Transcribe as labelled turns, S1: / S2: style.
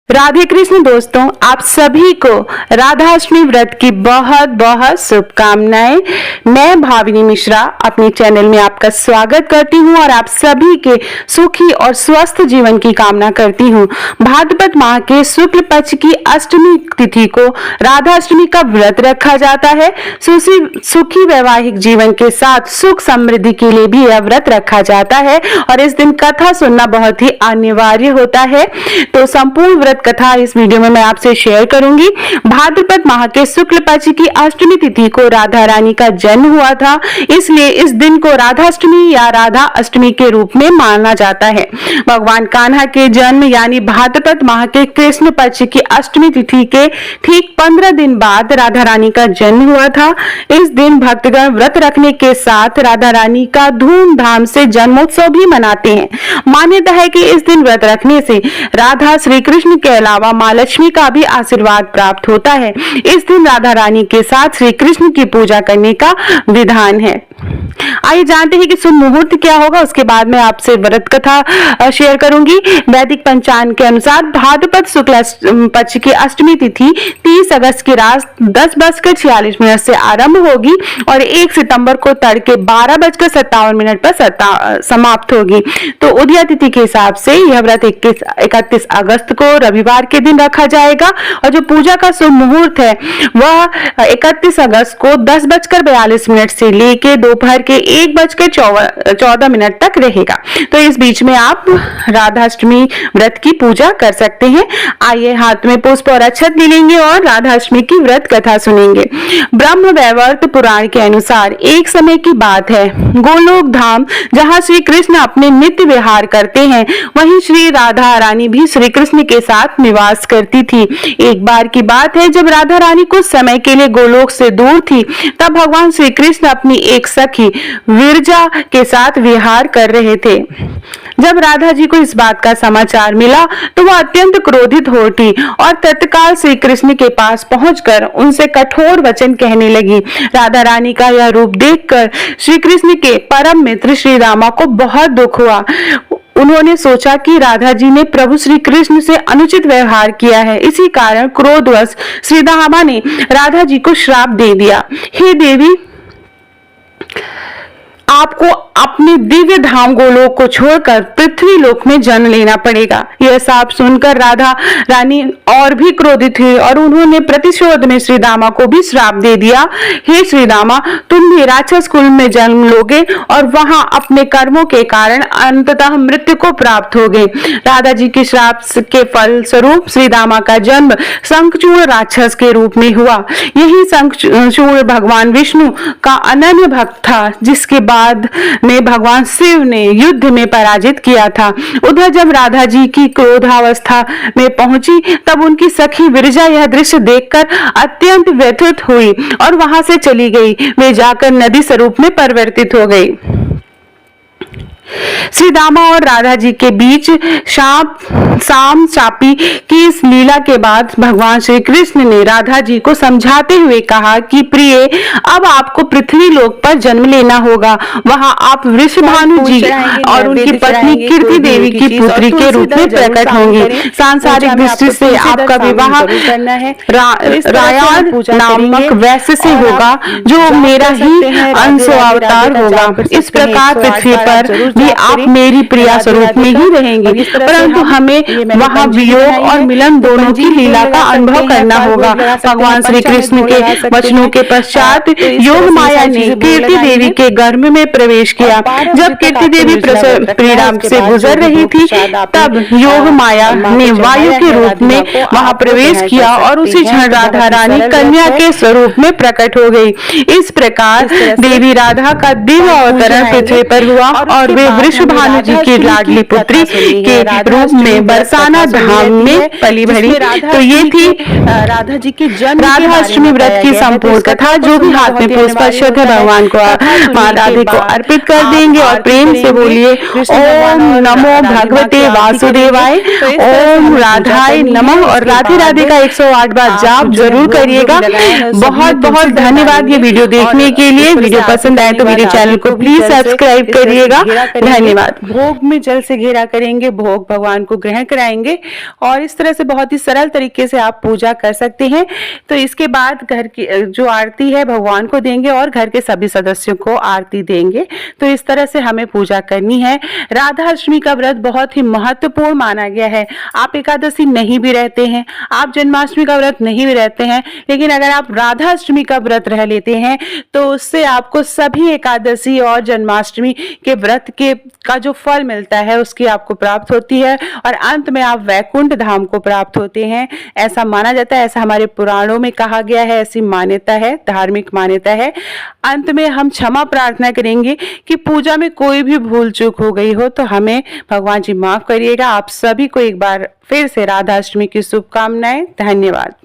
S1: राधे कृष्ण दोस्तों, आप सभी को राधाष्टमी व्रत की बहुत बहुत शुभकामनाएं। मैं भाविनी मिश्रा अपने चैनल में आपका स्वागत करती हूं और आप सभी के सुखी और स्वस्थ जीवन की कामना करती हूं। भाद्रपद माह के शुक्ल पक्ष की अष्टमी तिथि को राधाष्टमी का व्रत रखा जाता है। सुखी वैवाहिक जीवन के साथ सुख समृद्धि के लिए भी यह व्रत रखा जाता है और इस दिन कथा सुनना बहुत ही अनिवार्य होता है। तो संपूर्ण व्रत कथा इस वीडियो में मैं आपसे शेयर करूंगी। भाद्रपद माह के शुक्ल पक्ष की अष्टमी तिथि को राधा रानी का जन्म हुआ था, इसलिए इस दिन को राधाष्टमी या राधा अष्टमी के रूप में माना जाता है। भगवान कान्हा के जन्म यानी भाद्रपद माह के कृष्ण पक्ष की अष्टमी तिथि के ठीक 15 दिन बाद राधा रानी का जन्म हुआ था। इस दिन भक्तगण व्रत रखने के साथ राधा रानी का धूमधाम से जन्मोत्सव भी मनाते हैं। मान्यता है कि इस दिन व्रत रखने से राधा श्री कृष्ण के अलावा माँ लक्ष्मी का भी आशीर्वाद प्राप्त होता है। इस दिन राधा रानी के साथ श्री कृष्ण की पूजा करने का विधान है। आइए जानते हैं कि शुभ मुहूर्त क्या होगा, उसके बाद मैं आपसे व्रत कथा शेयर करूंगी। वैदिक पंचांग के अनुसार भाद्रपद शुक्ल पक्ष की अष्टमी तिथि 30 अगस्त की रात 10:46 से आरंभ होगी और 1 सितंबर को तड़के 12:57 पर समाप्त होगी। तो उदया तिथि के हिसाब से यह व्रत 31 अगस्त को रविवार के दिन रखा जाएगा और जो पूजा का शुभ मुहूर्त है वह 31 अगस्त को 10:42 से लेके दोपहर के 1:14 तक रहेगा। तो इस बीच में आप राधाष्टमी व्रत की पूजा कर सकते हैं। आइए हाथ में पुष्प और अक्षत ले लेंगे और राधाष्टमी की व्रत कथा सुनेंगे। ब्रह्म वैवर्त पुराण के अनुसार एक समय की बात है, गोलोक धाम जहाँ श्री कृष्ण अपने नित्य विहार करते हैं, वहीं श्री राधा रानी भी श्री कृष्ण के साथ निवास करती थी। एक बार की बात है जब राधा रानी कुछ समय के लिए गोलोक से दूर थी, तब भगवान श्री कृष्ण अपनी एक सखी विरजा के साथ विहार कर रहे थे। जब राधा जी को इस बात का समाचार मिला तो वह अत्यंत क्रोधित हो उठी और तत्काल श्री कृष्ण के पास पहुंचकर उनसे कठोर वचन कहने लगी। राधा रानी का यह रूप देखकर श्री कृष्ण के परम मित्र श्री रामा को बहुत दुख हुआ। उन्होंने सोचा कि राधा जी ने प्रभु श्री कृष्ण से अनुचित व्यवहार किया है, इसी कारण क्रोधवश श्री रामा ने राधा जी को श्राप दे दिया। हे देवी, आपको अपने दिव्य धाम गोलोक को छोड़कर पृथ्वी लोक में जन्म लेना पड़ेगा। यह साफ सुनकर राधा रानी और भी क्रोधित हुई और उन्होंने प्रतिशोध में श्री रामा को भी श्राप दे दिया। हे श्री रामा, तुम भी राक्षस कुल में जन्म लोगे और वहां अपने कर्मों के कारण अंततः मृत्यु को प्राप्त होगे। राधा जी के श्राप के फल स्वरूप श्री रामा का जन्म शंखचूड़ राक्षस के रूप में हुआ। यही शंखचूड़ भगवान विष्णु का अनन्य भक्त था, जिसके बाद में भगवान शिव ने युद्ध में पराजित किया था। उधर जब राधा जी की क्रोधावस्था में पहुंची तब उनकी सखी विरजा यह दृश्य देखकर अत्यंत व्यथित हुई और वहां से चली गई। वे जाकर नदी स्वरूप में परिवर्तित हो गई। श्री रामा और राधा जी के बीच शाम चापी की इस लीला के बाद भगवान श्री कृष्ण ने राधा जी को समझाते हुए कहा कि प्रिय, अब आपको पृथ्वी लोक पर जन्म लेना होगा। वहां आप वृषभानु जी और उनकी पत्नी कीर्ति देवी की पुत्री के रूप में प्रकट होंगे। सांसारिक दृष्टि से आपका विवाह रायान नामक वैश्य से होगा, जो मेरा ही अंश अवतार होगा। इस प्रकार पृथ्वी पर भी आप मेरी प्रिया स्वरूप में ही रहेंगे, परंतु हमें वहाँ वियोग और मिलन दोनों की लीला का अनुभव करना होगा। भगवान श्री कृष्ण के वचनों के पश्चात योग माया ने कीर्ति देवी के गर्भ में प्रवेश किया। जब कीर्ति देवी परिणाम से गुजर रही थी, तब योग माया ने वायु के रूप में वहाँ प्रवेश किया और उसी क्षण राधा रानी कन्या के स्वरूप में प्रकट हो गई। इस प्रकार देवी राधा का दिव्य अवतरण पृथ्वी पर हुआ और वे वृषभानु जी की लाडली पुत्री के रूप में बरसाना धाम में पली भरी। तो ये थी
S2: राधा जी के जन्म
S1: राधाष्टमी व्रत की संपूर्ण कथा। जो भी हाथ में पुष्प अक्षत है भगवान को माँ राधे को अर्पित कर देंगे और प्रेम से बोलिए ओम नमो भगवते वासुदेवाय, ओम राधाय नमः और राधे राधे का 108 बार जाप जरूर करिएगा। बहुत बहुत धन्यवाद ये वीडियो देखने के लिए। वीडियो पसंद आए तो मेरे चैनल को प्लीज सब्सक्राइब करिएगा।
S2: करेंगे,
S1: धन्यवाद।
S2: भोग में जल से घेरा करेंगे, भोग भगवान को ग्रहण कराएंगे और इस तरह से बहुत ही सरल तरीके से आप पूजा कर सकते हैं। तो इसके बाद घर की जो आरती है भगवान को देंगे और घर के सभी सदस्यों को आरती देंगे। तो इस तरह से हमें पूजा करनी है। राधा अष्टमी का व्रत बहुत ही महत्वपूर्ण माना गया है। आप एकादशी नहीं भी रहते हैं, आप जन्माष्टमी का व्रत नहीं भी रहते हैं, लेकिन अगर आप राधा अष्टमी का व्रत रह लेते हैं तो उससे आपको सभी एकादशी और जन्माष्टमी के व्रत के का जो फल मिलता है उसकी आपको प्राप्त होती है और अंत में आप वैकुंठ धाम को प्राप्त होते हैं। ऐसा माना जाता है, ऐसा हमारे पुराणों में कहा गया है, ऐसी मान्यता है, धार्मिक मान्यता है। अंत में हम क्षमा प्रार्थना करेंगे कि पूजा में कोई भी भूल चूक हो गई हो तो हमें भगवान जी माफ करिएगा। आप सभी को एक बार फिर से राधा अष्टमी की शुभकामनाएं। धन्यवाद।